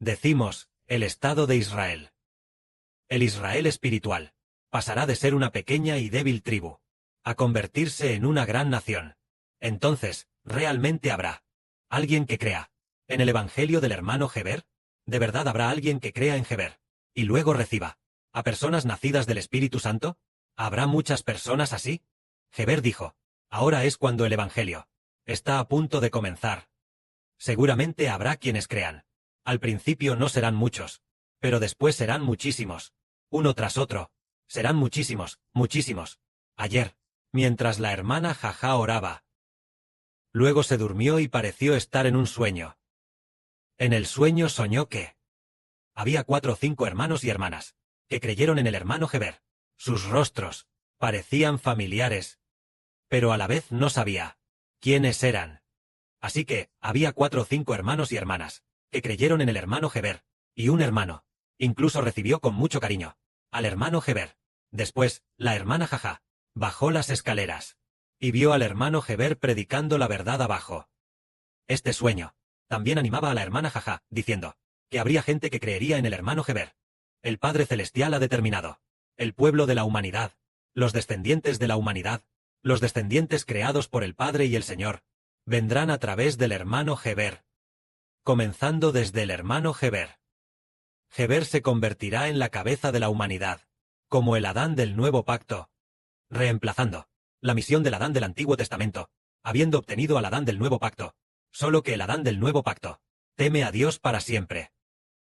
Decimos, el Estado de Israel. El Israel espiritual pasará de ser una pequeña y débil tribu a convertirse en una gran nación. Entonces, ¿realmente habrá alguien que crea en el Evangelio del hermano Heber? ¿De verdad habrá alguien que crea en Heber y luego reciba a personas nacidas del Espíritu Santo? ¿Habrá muchas personas así? Heber dijo, ahora es cuando el Evangelio está a punto de comenzar. Seguramente habrá quienes crean. Al principio no serán muchos, pero después serán muchísimos, uno tras otro. Serán muchísimos, muchísimos. Ayer, mientras la hermana Jaja oraba, luego se durmió y pareció estar en un sueño. En el sueño soñó que había 4 o 5 hermanos y hermanas que creyeron en el hermano Heber. Sus rostros parecían familiares, pero a la vez no sabía quiénes eran. Así que había 4 o 5 hermanos y hermanas que creyeron en el hermano Heber, y un hermano incluso recibió con mucho cariño al hermano Heber. Después, la hermana Jaja bajó las escaleras y vio al hermano Heber predicando la verdad abajo. Este sueño también animaba a la hermana Jaja, diciendo que habría gente que creería en el hermano Heber. El Padre Celestial ha determinado el pueblo de la humanidad, los descendientes de la humanidad, los descendientes creados por el Padre y el Señor, vendrán a través del hermano Heber. Comenzando desde el hermano Heber. Heber se convertirá en la cabeza de la humanidad, como el Adán del Nuevo Pacto, reemplazando la misión del Adán del Antiguo Testamento, habiendo obtenido al Adán del Nuevo Pacto. Solo que el Adán del Nuevo Pacto teme a Dios para siempre.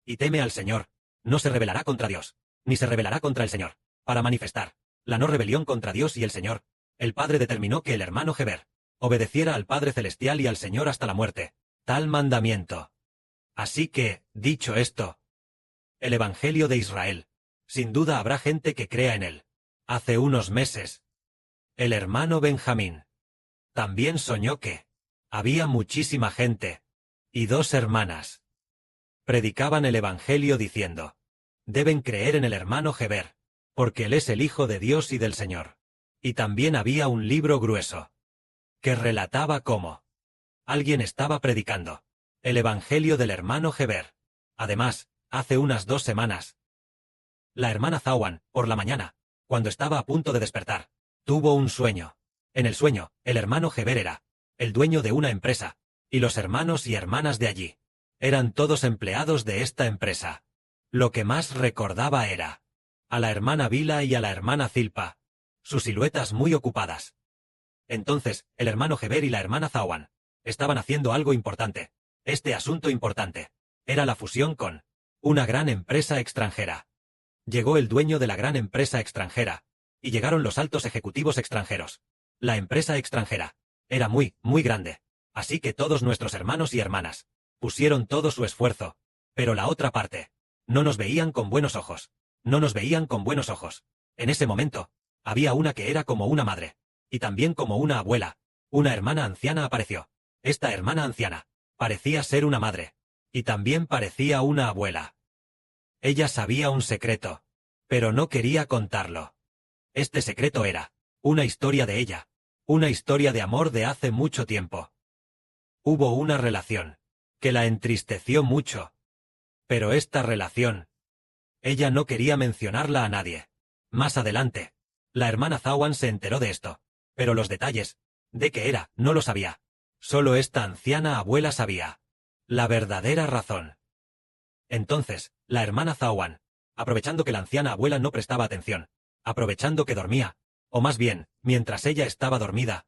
Y teme al Señor. No se rebelará contra Dios, ni se rebelará contra el Señor, para manifestar la no rebelión contra Dios y el Señor. El Padre determinó que el hermano Heber obedeciera al Padre Celestial y al Señor hasta la muerte. Tal mandamiento. Así que, dicho esto, el Evangelio de Israel, sin duda habrá gente que crea en él. Hace unos meses, el hermano Benjamín también soñó que había muchísima gente, y 2 hermanas predicaban el Evangelio diciendo, deben creer en el hermano Heber, porque él es el Hijo de Dios y del Señor. Y también había un libro grueso que relataba cómo alguien estaba predicando el Evangelio del hermano Heber. Además, hace unas 2 semanas, la hermana Zawan, por la mañana, cuando estaba a punto de despertar, tuvo un sueño. En el sueño, el hermano Heber era el dueño de una empresa, y los hermanos y hermanas de allí eran todos empleados de esta empresa. Lo que más recordaba era a la hermana Vila y a la hermana Zilpa, sus siluetas muy ocupadas. Entonces, el hermano Heber y la hermana Zawan estaban haciendo algo importante. Este asunto importante era la fusión con una gran empresa extranjera. Llegó el dueño de la gran empresa extranjera, y llegaron los altos ejecutivos extranjeros. La empresa extranjera era muy, muy grande, así que todos nuestros hermanos y hermanas pusieron todo su esfuerzo, pero la otra parte no nos veían con buenos ojos. No nos veían con buenos ojos. En ese momento, había una que era como una madre, y también como una abuela. Una hermana anciana apareció. Esta hermana anciana parecía ser una madre, y también parecía una abuela. Ella sabía un secreto, pero no quería contarlo. Este secreto era una historia de ella, una historia de amor de hace mucho tiempo. Hubo una relación que la entristeció mucho, pero esta relación, ella no quería mencionarla a nadie. Más adelante, la hermana Zawan se enteró de esto, pero los detalles de qué era no lo sabía. Solo esta anciana abuela sabía la verdadera razón. Entonces, la hermana Zawan, aprovechando que la anciana abuela no prestaba atención, aprovechando que dormía, o más bien, mientras ella estaba dormida,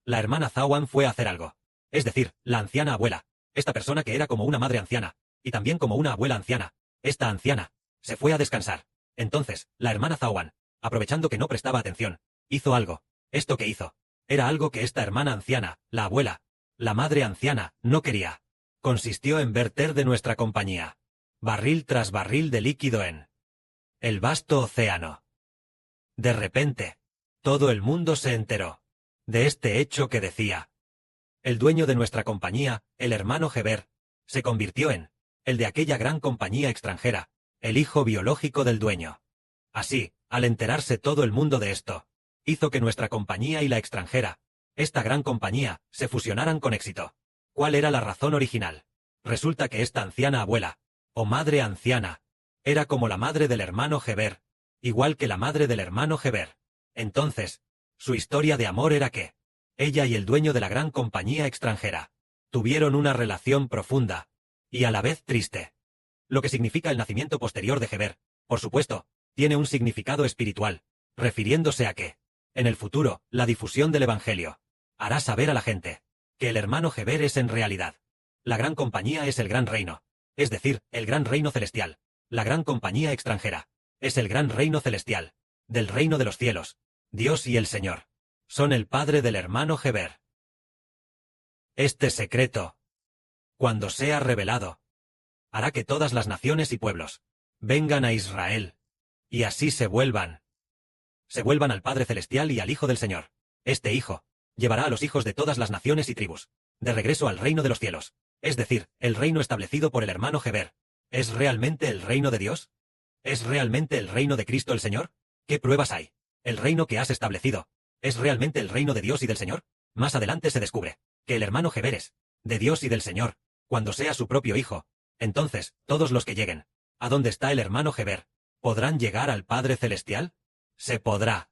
la hermana Zawan fue a hacer algo. Es decir, la anciana abuela, esta persona que era como una madre anciana, y también como una abuela anciana, esta anciana, se fue a descansar. Entonces, la hermana Zawan, aprovechando que no prestaba atención, hizo algo. Esto que hizo era algo que esta hermana anciana, la abuela, la madre anciana, no quería. Consistió en verter de nuestra compañía barril tras barril de líquido en el vasto océano. De repente, todo el mundo se enteró de este hecho que decía: el dueño de nuestra compañía, el hermano Heber, se convirtió en el de aquella gran compañía extranjera, el hijo biológico del dueño. Así, al enterarse todo el mundo de esto, hizo que nuestra compañía y la extranjera, esta gran compañía, se fusionaran con éxito. ¿Cuál era la razón original? Resulta que esta anciana abuela o madre anciana. Era como la madre del hermano Heber, igual que la madre del hermano Heber. Entonces, su historia de amor era que ella y el dueño de la gran compañía extranjera tuvieron una relación profunda y a la vez triste. Lo que significa el nacimiento posterior de Heber, por supuesto, tiene un significado espiritual, refiriéndose a que, en el futuro, la difusión del Evangelio hará saber a la gente que el hermano Heber es en realidad la gran compañía, es el gran reino, es decir, el gran reino celestial. La gran compañía extranjera es el gran reino celestial, del reino de los cielos. Dios y el Señor son el padre del hermano Heber. Este secreto, cuando sea revelado, hará que todas las naciones y pueblos vengan a Israel, y así se vuelvan al Padre Celestial y al Hijo del Señor. Este Hijo llevará a los hijos de todas las naciones y tribus de regreso al reino de los cielos, es decir, el reino establecido por el hermano Heber. ¿Es realmente el reino de Dios? ¿Es realmente el reino de Cristo el Señor? ¿Qué pruebas hay? ¿El reino que has establecido es realmente el reino de Dios y del Señor? Más adelante se descubre que el hermano Heber es de Dios y del Señor, cuando sea su propio hijo. Entonces, todos los que lleguen a donde está el hermano Heber, ¿podrán llegar al Padre Celestial? Se podrá.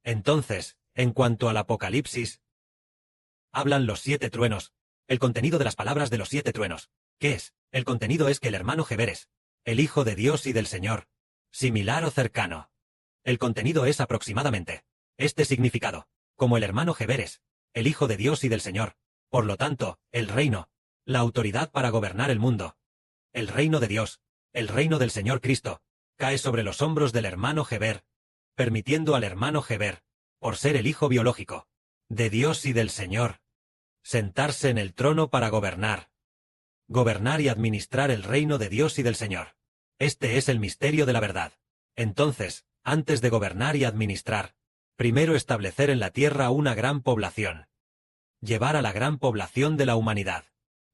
Entonces, en cuanto al Apocalipsis, hablan los 7 truenos, el contenido de las palabras de los 7 truenos. ¿Qué es? El contenido es que el hermano Heber es el Hijo de Dios y del Señor, similar o cercano. El contenido es aproximadamente este significado, como el hermano Heber es el Hijo de Dios y del Señor, por lo tanto, el reino, la autoridad para gobernar el mundo, el reino de Dios, el reino del Señor Cristo, cae sobre los hombros del hermano Heber, permitiendo al hermano Heber, por ser el hijo biológico de Dios y del Señor, sentarse en el trono para gobernar y administrar el reino de Dios y del Señor. Este es el misterio de la verdad. Entonces, antes de gobernar y administrar, primero establecer en la tierra una gran población. Llevar a la gran población de la humanidad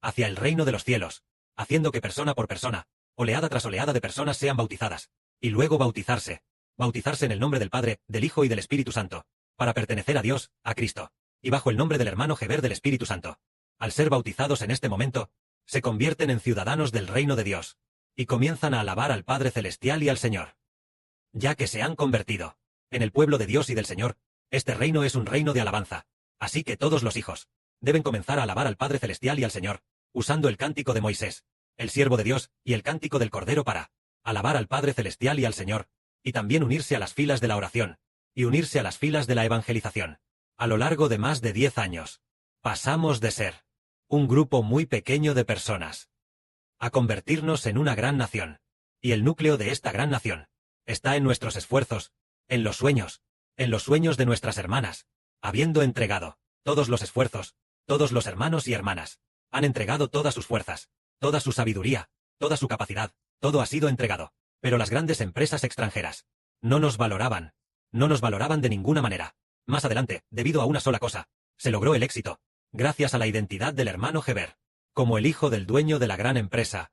hacia el reino de los cielos, haciendo que persona por persona, oleada tras oleada de personas sean bautizadas, y luego bautizarse en el nombre del Padre, del Hijo y del Espíritu Santo, para pertenecer a Dios, a Cristo, y bajo el nombre del hermano Heber del Espíritu Santo. Al ser bautizados en este momento, se convierten en ciudadanos del reino de Dios, y comienzan a alabar al Padre Celestial y al Señor. Ya que se han convertido en el pueblo de Dios y del Señor, este reino es un reino de alabanza, así que todos los hijos deben comenzar a alabar al Padre Celestial y al Señor, usando el cántico de Moisés, el siervo de Dios, y el cántico del Cordero para alabar al Padre Celestial y al Señor, y también unirse a las filas de la oración, y unirse a las filas de la evangelización. A lo largo de más de 10 años, pasamos de ser un grupo muy pequeño de personas a convertirnos en una gran nación, y el núcleo de esta gran nación está en nuestros esfuerzos, en los sueños de nuestras hermanas, habiendo entregado todos los esfuerzos. Todos los hermanos y hermanas han entregado todas sus fuerzas, toda su sabiduría, toda su capacidad, todo ha sido entregado. Pero las grandes empresas extranjeras no nos valoraban de ninguna manera. Más adelante, debido a una sola cosa, se logró el éxito, gracias a la identidad del hermano Heber, como el hijo del dueño de la gran empresa.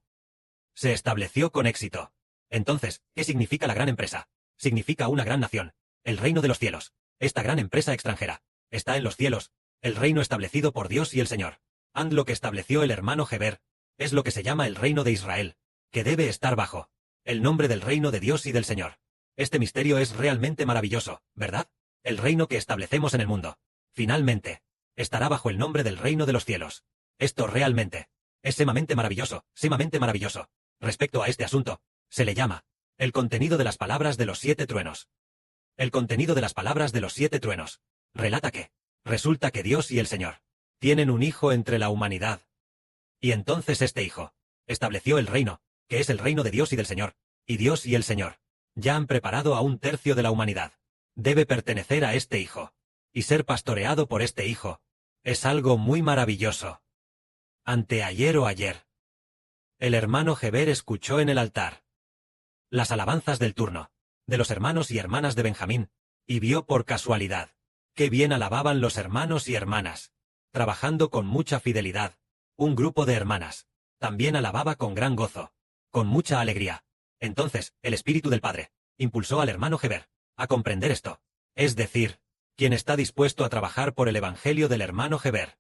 Se estableció con éxito. Entonces, ¿qué significa la gran empresa? Significa una gran nación, el reino de los cielos. Esta gran empresa extranjera está en los cielos, el reino establecido por Dios y el Señor. And lo que estableció el hermano Heber es lo que se llama el reino de Israel, que debe estar bajo el nombre del reino de Dios y del Señor. Este misterio es realmente maravilloso, ¿verdad? El reino que establecemos en el mundo, finalmente, estará bajo el nombre del reino de los cielos. Esto realmente es sumamente maravilloso, sumamente maravilloso. Respecto a este asunto, se le llama el contenido de las palabras de los 7 truenos. El contenido de las palabras de los 7 truenos relata que resulta que Dios y el Señor tienen un hijo entre la humanidad. Y entonces este hijo estableció el reino, que es el reino de Dios y del Señor, y Dios y el Señor ya han preparado a 1/3 de la humanidad. Debe pertenecer a este hijo, y ser pastoreado por este hijo. Es algo muy maravilloso. Anteayer o ayer, el hermano Heber escuchó en el altar las alabanzas del turno de los hermanos y hermanas de Benjamín, y vio por casualidad qué bien alababan los hermanos y hermanas, trabajando con mucha fidelidad. Un grupo de hermanas también alababa con gran gozo, con mucha alegría. Entonces, el Espíritu del Padre impulsó al hermano Heber a comprender esto, es decir, quien está dispuesto a trabajar por el Evangelio del hermano Heber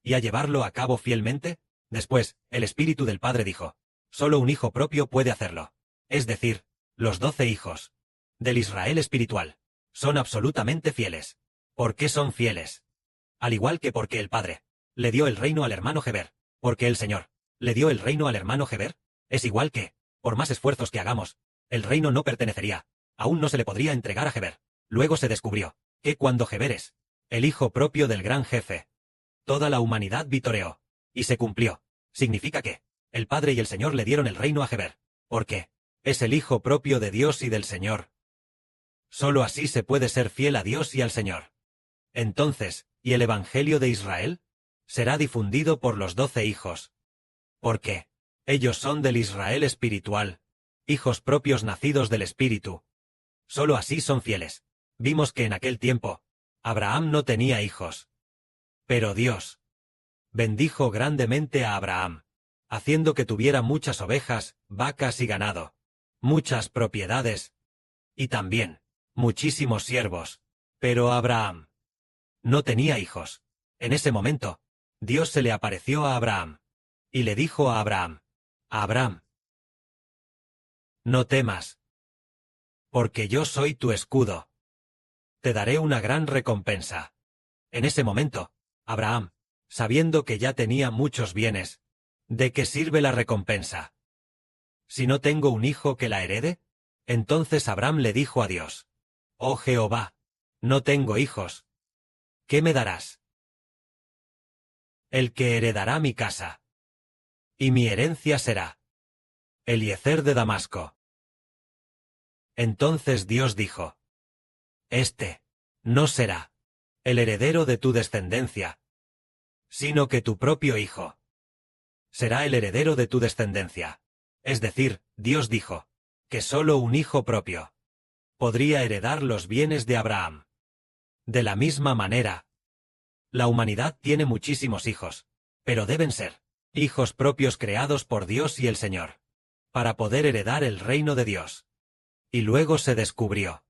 y a llevarlo a cabo fielmente. Después, el Espíritu del Padre dijo, Solo un hijo propio puede hacerlo. Es decir, los 12 hijos del Israel espiritual son absolutamente fieles. ¿Por qué son fieles? Al igual que porque el Padre le dio el reino al hermano Heber, porque el Señor le dio el reino al hermano Heber, es igual que, por más esfuerzos que hagamos, el reino no pertenecería, aún no se le podría entregar a Heber. Luego se descubrió que cuando Heber es el hijo propio del gran jefe, toda la humanidad vitoreó, y se cumplió. Significa que el Padre y el Señor le dieron el reino a Heber, porque es el hijo propio de Dios y del Señor. Solo así se puede ser fiel a Dios y al Señor. Entonces, ¿y el Evangelio de Israel? Será difundido por los 12 hijos. Porque ellos son del Israel espiritual, hijos propios nacidos del Espíritu. Solo así son fieles. Vimos que en aquel tiempo, Abraham no tenía hijos. Pero Dios bendijo grandemente a Abraham, haciendo que tuviera muchas ovejas, vacas y ganado, muchas propiedades, y también muchísimos siervos. Pero Abraham no tenía hijos. En ese momento, Dios se le apareció a Abraham, y le dijo a Abraham: Abraham, no temas, porque yo soy tu escudo. Te daré una gran recompensa. En ese momento, Abraham, sabiendo que ya tenía muchos bienes, ¿de qué sirve la recompensa? Si no tengo un hijo que la herede. Entonces Abraham le dijo a Dios: Oh Jehová, no tengo hijos. ¿Qué me darás? El que heredará mi casa. Y mi herencia será Eliezer de Damasco. Entonces Dios dijo: Este no será el heredero de tu descendencia, sino que tu propio hijo será el heredero de tu descendencia. Es decir, Dios dijo que solo un hijo propio podría heredar los bienes de Abraham. De la misma manera, la humanidad tiene muchísimos hijos, pero deben ser hijos propios creados por Dios y el Señor, para poder heredar el reino de Dios. Y luego se descubrió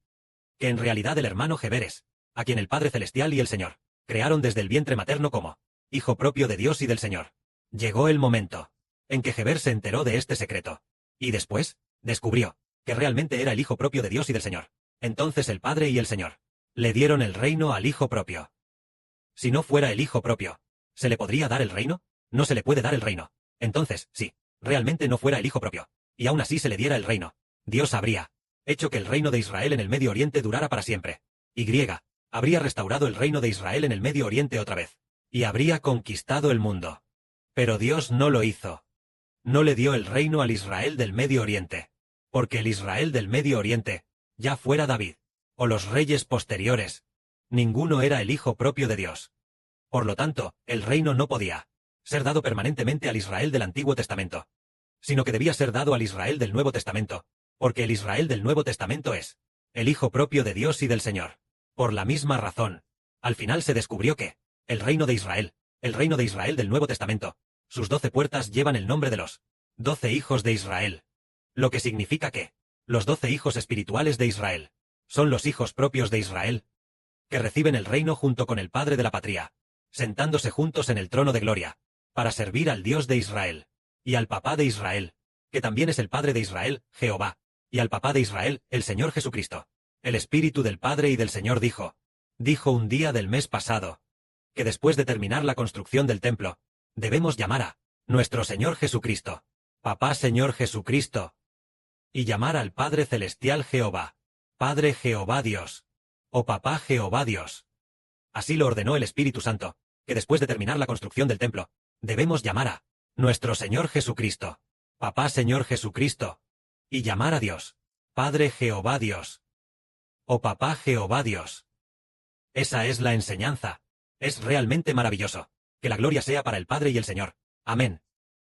que en realidad el hermano Heber es, a quien el Padre Celestial y el Señor crearon desde el vientre materno como hijo propio de Dios y del Señor. Llegó el momento en que Heber se enteró de este secreto, y después descubrió que realmente era el hijo propio de Dios y del Señor. Entonces el Padre y el Señor le dieron el reino al hijo propio. Si no fuera el hijo propio, ¿se le podría dar el reino? No se le puede dar el reino. Entonces, si realmente no fuera el hijo propio, y aún así se le diera el reino, Dios habría hecho que el reino de Israel en el Medio Oriente durara para siempre. Y habría restaurado el reino de Israel en el Medio Oriente otra vez, y habría conquistado el mundo. Pero Dios no lo hizo. No le dio el reino al Israel del Medio Oriente, porque el Israel del Medio Oriente, ya fuera David, o los reyes posteriores, ninguno era el hijo propio de Dios. Por lo tanto, el reino no podía ser dado permanentemente al Israel del Antiguo Testamento, sino que debía ser dado al Israel del Nuevo Testamento, porque el Israel del Nuevo Testamento es el hijo propio de Dios y del Señor. Por la misma razón, al final se descubrió que el reino de Israel del Nuevo Testamento, sus 12 puertas llevan el nombre de los 12 hijos de Israel, lo que significa que los 12 hijos espirituales de Israel son los hijos propios de Israel, que reciben el reino junto con el Padre de la patria, sentándose juntos en el trono de gloria, para servir al Dios de Israel, y al Papá de Israel, que también es el Padre de Israel, Jehová, y al Papá de Israel, el Señor Jesucristo. El Espíritu del Padre y del Señor dijo un día del mes pasado, que después de terminar la construcción del templo, debemos llamar a nuestro Señor Jesucristo, Papá Señor Jesucristo, y llamar al Padre Celestial Jehová, Padre Jehová Dios, o Papá Jehová Dios. Así lo ordenó el Espíritu Santo, que después de terminar la construcción del templo, debemos llamar a nuestro Señor Jesucristo, Papá Señor Jesucristo, y llamar a Dios, Padre Jehová Dios, o Papá Jehová Dios. Esa es la enseñanza. Es realmente maravilloso. Que la gloria sea para el Padre y el Señor. Amén.